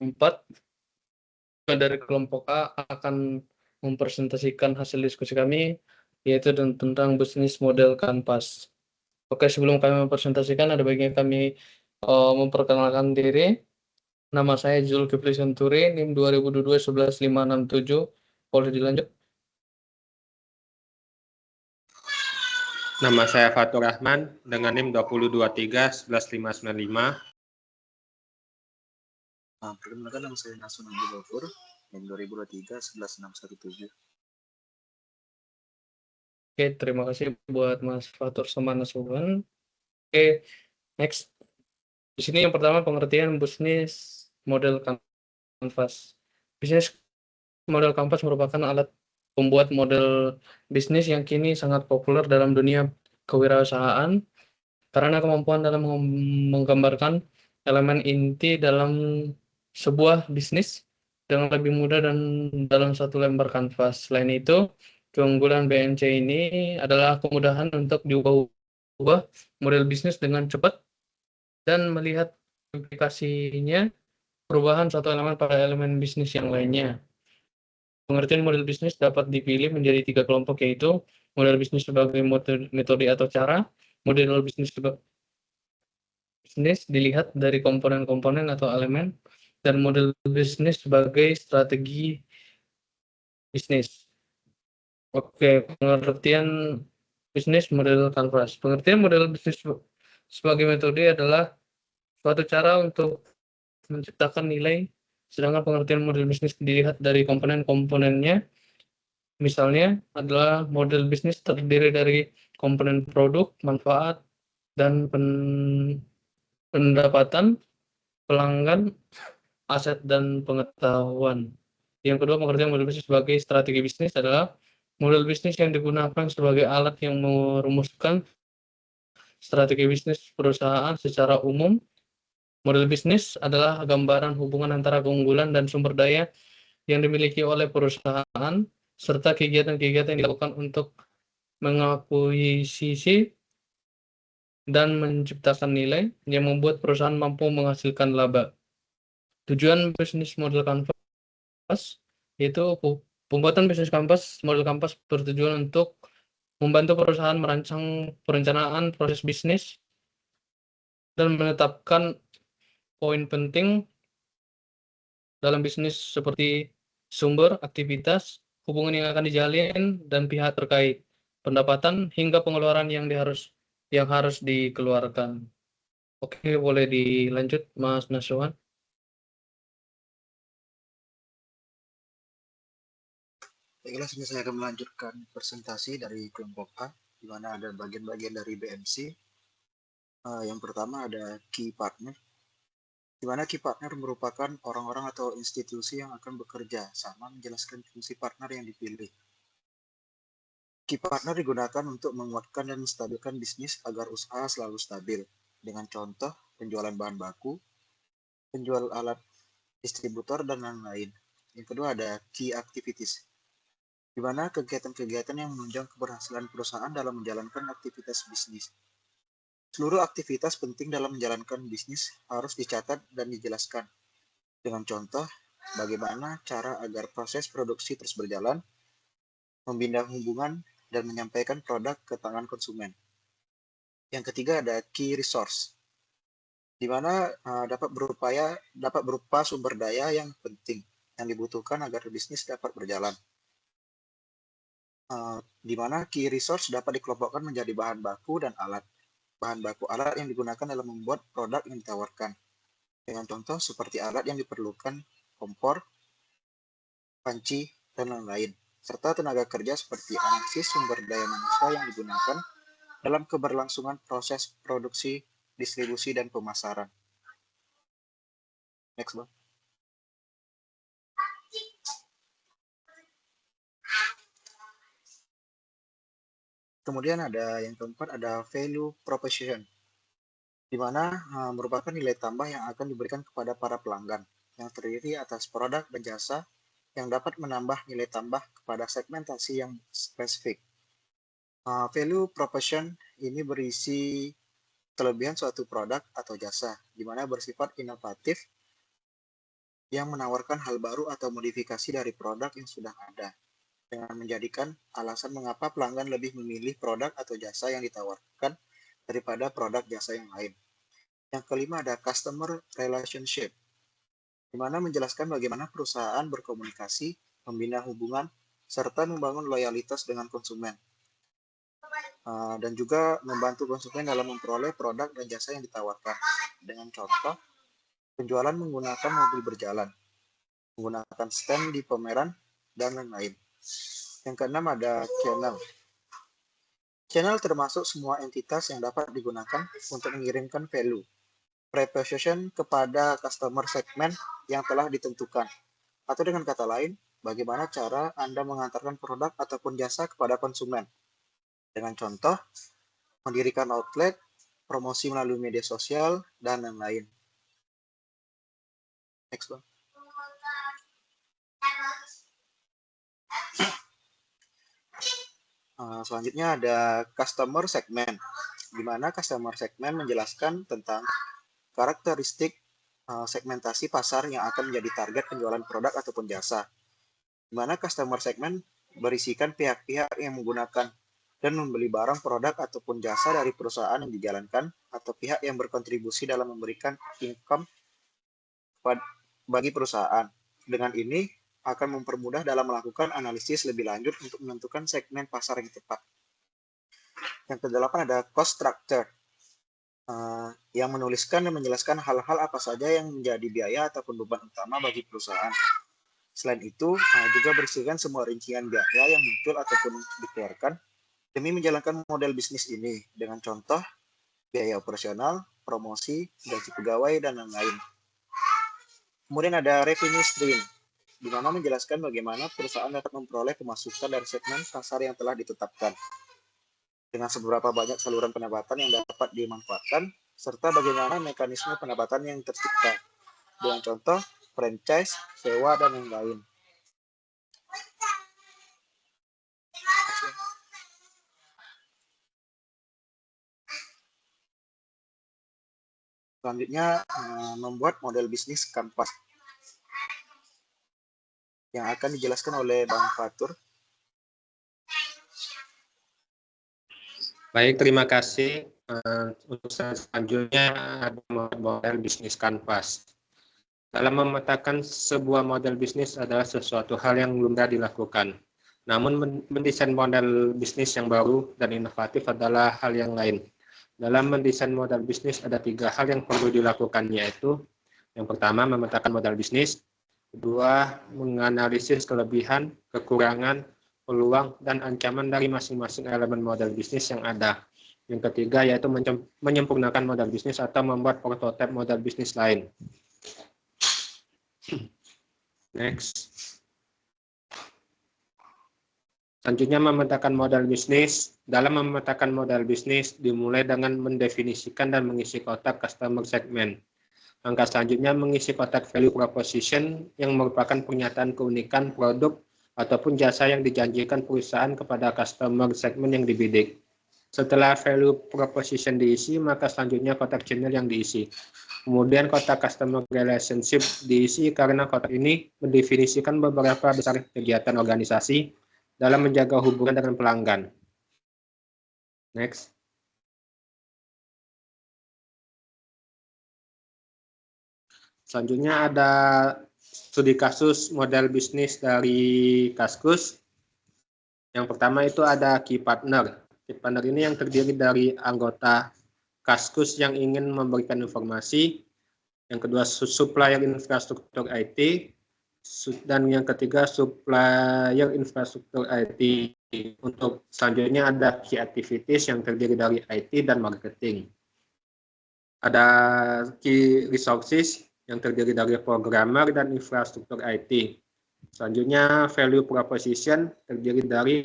4 dari kelompok A akan mempresentasikan hasil diskusi kami, yaitu tentang bisnis model kanvas. Oke, sebelum kami mempresentasikan, ada baiknya kami memperkenalkan diri. Nama saya Zulkifli Santuri, NIM 2022 11567. Boleh dilanjut? Nama saya Fatur Rahman dengan NIM 2023 11595. Perkenalkan, nama saya Nasun Abdul Ghafur, NIM 2023 11617. Oke, terima kasih buat Mas Fatur sama Nasuhan. Oke, next. Di sini yang pertama pengertian bisnis model kanvas. Bisnis model kanvas merupakan alat pembuat model bisnis yang kini sangat populer dalam dunia kewirausahaan karena kemampuan dalam menggambarkan elemen inti dalam sebuah bisnis dengan lebih mudah dan dalam satu lembar kanvas. Selain itu, keunggulan BNC ini adalah kemudahan untuk diubah model bisnis dengan cepat dan melihat implikasinya perubahan satu elemen pada elemen bisnis yang lainnya. Pengertian model bisnis dapat dipilih menjadi 3 kelompok, yaitu model bisnis sebagai metode atau cara, model bisnis dilihat dari komponen-komponen atau elemen, dan model bisnis sebagai strategi bisnis. Oke, pengertian bisnis model kanvas. Pengertian model bisnis sebagai metode adalah suatu cara untuk menciptakan nilai, sedangkan pengertian model bisnis dilihat dari komponen-komponennya. Misalnya adalah model bisnis terdiri dari komponen produk, manfaat, dan pendapatan, pelanggan, aset, dan pengetahuan. Yang kedua, pengertian model bisnis sebagai strategi bisnis adalah model bisnis yang digunakan sebagai alat yang merumuskan strategi bisnis perusahaan secara umum. Model bisnis adalah gambaran hubungan antara keunggulan dan sumber daya yang dimiliki oleh perusahaan, serta kegiatan-kegiatan yang dilakukan untuk mengakuisisi dan menciptakan nilai yang membuat perusahaan mampu menghasilkan laba. Tujuan bisnis model kanvas yaitu pembuatan bisnis kanvas model kanvas bertujuan untuk membantu perusahaan merancang perencanaan proses bisnis dan menetapkan poin penting dalam bisnis seperti sumber, aktivitas, hubungan yang akan dijalin, dan pihak terkait, pendapatan, hingga pengeluaran yang harus dikeluarkan. Oke, boleh dilanjut, Mas Nasuhan. Baiklah, saya akan melanjutkan presentasi dari kelompok A, di mana ada bagian-bagian dari BMC. Yang pertama ada key partner, di mana key partner merupakan orang-orang atau institusi yang akan bekerja sama menjelaskan fungsi partner yang dipilih. Key partner digunakan untuk menguatkan dan menstabilkan bisnis agar usaha selalu stabil, dengan contoh penjualan bahan baku, penjual alat distributor, dan lain-lain. Yang kedua ada key activities, di mana kegiatan-kegiatan yang menunjang keberhasilan perusahaan dalam menjalankan aktivitas bisnis. Seluruh aktivitas penting dalam menjalankan bisnis harus dicatat dan dijelaskan, dengan contoh bagaimana cara agar proses produksi terus berjalan, membina hubungan, dan menyampaikan produk ke tangan konsumen. Yang ketiga ada key resource, di mana dapat berupa sumber daya yang penting yang dibutuhkan agar bisnis dapat berjalan. Di mana key resource dapat dikelompokkan menjadi bahan baku dan alat. Bahan baku alat yang digunakan dalam membuat produk yang ditawarkan. Dengan contoh seperti alat yang diperlukan, kompor, panci, dan lain-lain. Serta tenaga kerja seperti analisis sumber daya manusia yang digunakan dalam keberlangsungan proses produksi, distribusi, dan pemasaran. Next, Bang. Kemudian ada yang keempat, ada value proposition, di mana merupakan nilai tambah yang akan diberikan kepada para pelanggan, yang terdiri atas produk dan jasa yang dapat menambah nilai tambah kepada segmentasi yang spesifik. Value proposition ini berisi kelebihan suatu produk atau jasa, di mana bersifat inovatif yang menawarkan hal baru atau modifikasi dari produk yang sudah ada, dengan menjadikan alasan mengapa pelanggan lebih memilih produk atau jasa yang ditawarkan daripada produk jasa yang lain. Yang kelima ada customer relationship, di mana menjelaskan bagaimana perusahaan berkomunikasi, membina hubungan, serta membangun loyalitas dengan konsumen. Dan juga membantu konsumen dalam memperoleh produk dan jasa yang ditawarkan. Dengan contoh, penjualan menggunakan mobil berjalan, menggunakan stand di pameran, dan lain-lain. Yang keenam ada channel. Channel termasuk semua entitas yang dapat digunakan untuk mengirimkan value proposition kepada customer segment yang telah ditentukan. Atau dengan kata lain, bagaimana cara Anda mengantarkan produk ataupun jasa kepada konsumen. Dengan contoh, mendirikan outlet, promosi melalui media sosial, dan lain-lain. Next, Bang. Selanjutnya ada customer segment, di mana customer segment menjelaskan tentang karakteristik segmentasi pasar yang akan menjadi target penjualan produk ataupun jasa. Di mana customer segment berisikan pihak-pihak yang menggunakan dan membeli barang, produk, ataupun jasa dari perusahaan yang dijalankan atau pihak yang berkontribusi dalam memberikan income bagi perusahaan. Dengan ini akan mempermudah dalam melakukan analisis lebih lanjut untuk menentukan segmen pasar yang tepat. Yang kedelapan ada cost structure, yang menuliskan dan menjelaskan hal-hal apa saja yang menjadi biaya ataupun beban utama bagi perusahaan. Selain itu, juga berisikan semua rincian biaya yang muncul ataupun dikeluarkan demi menjalankan model bisnis ini, dengan contoh biaya operasional, promosi, gaji pegawai, dan lain-lain. Kemudian ada revenue stream, di mana menjelaskan bagaimana perusahaan dapat memperoleh pemasukan dari segmen pasar yang telah ditetapkan, dengan seberapa banyak saluran pendapatan yang dapat dimanfaatkan, serta bagaimana mekanisme pendapatan yang tercipta, dengan contoh franchise, sewa, dan lain-lain. Selanjutnya, membuat model bisnis kanvas yang akan dijelaskan oleh Bang Fatur. Baik, terima kasih. Untuk selanjutnya ada model bisnis kanvas. Dalam memetakan sebuah model bisnis adalah sesuatu hal yang belum pernah dilakukan. Namun mendesain model bisnis yang baru dan inovatif adalah hal yang lain. Dalam mendesain model bisnis ada 3 hal yang perlu dilakukan, yaitu yang pertama memetakan model bisnis, kedua menganalisis kelebihan, kekurangan, peluang, dan ancaman dari masing-masing elemen model bisnis yang ada. Yang ketiga yaitu menyempurnakan model bisnis atau membuat prototipe model bisnis lain. Next. Selanjutnya memetakan model bisnis. Dalam memetakan model bisnis dimulai dengan mendefinisikan dan mengisi kotak customer segment. Langkah selanjutnya mengisi kotak value proposition yang merupakan pernyataan keunikan produk ataupun jasa yang dijanjikan perusahaan kepada customer segment yang dibidik. Setelah value proposition diisi, maka selanjutnya kotak channel yang diisi. Kemudian kotak customer relationship diisi karena kotak ini mendefinisikan beberapa besar kegiatan organisasi dalam menjaga hubungan dengan pelanggan. Next. Selanjutnya ada studi kasus model bisnis dari Kaskus. Yang pertama itu ada key partner. Key partner ini yang terdiri dari anggota Kaskus yang ingin memberikan informasi. Yang kedua supplier infrastruktur IT. Dan yang ketiga supplier infrastruktur IT. Untuk selanjutnya ada key activities yang terdiri dari IT dan marketing. Ada key resources yang terdiri dari programmer dan infrastruktur IT. Selanjutnya value proposition terdiri dari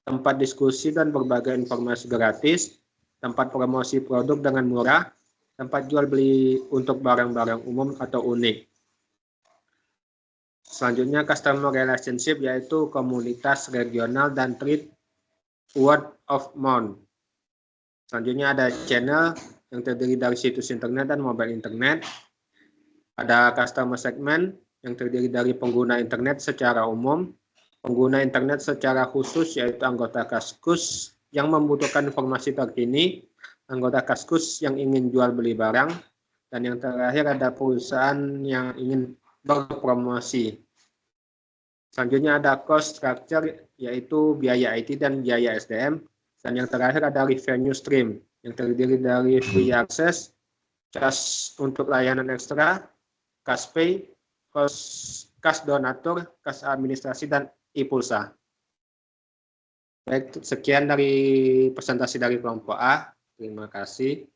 tempat diskusi dan berbagai informasi gratis, tempat promosi produk dengan murah, tempat jual beli untuk barang-barang umum atau unik. Selanjutnya customer relationship yaitu komunitas regional dan trade word of mouth. Selanjutnya ada channel yang terdiri dari situs internet dan mobile internet. Ada customer segment yang terdiri dari pengguna internet secara umum, pengguna internet secara khusus yaitu anggota Kaskus yang membutuhkan informasi terkini, anggota Kaskus yang ingin jual beli barang, dan yang terakhir ada perusahaan yang ingin berpromosi. Selanjutnya ada cost structure yaitu biaya IT dan biaya SDM, dan yang terakhir ada revenue stream yang terdiri dari free access, charge untuk layanan ekstra, cash pay, cash donatur, cash administrasi, dan e-pulsa. Baik, sekian dari presentasi dari kelompok A. Terima kasih.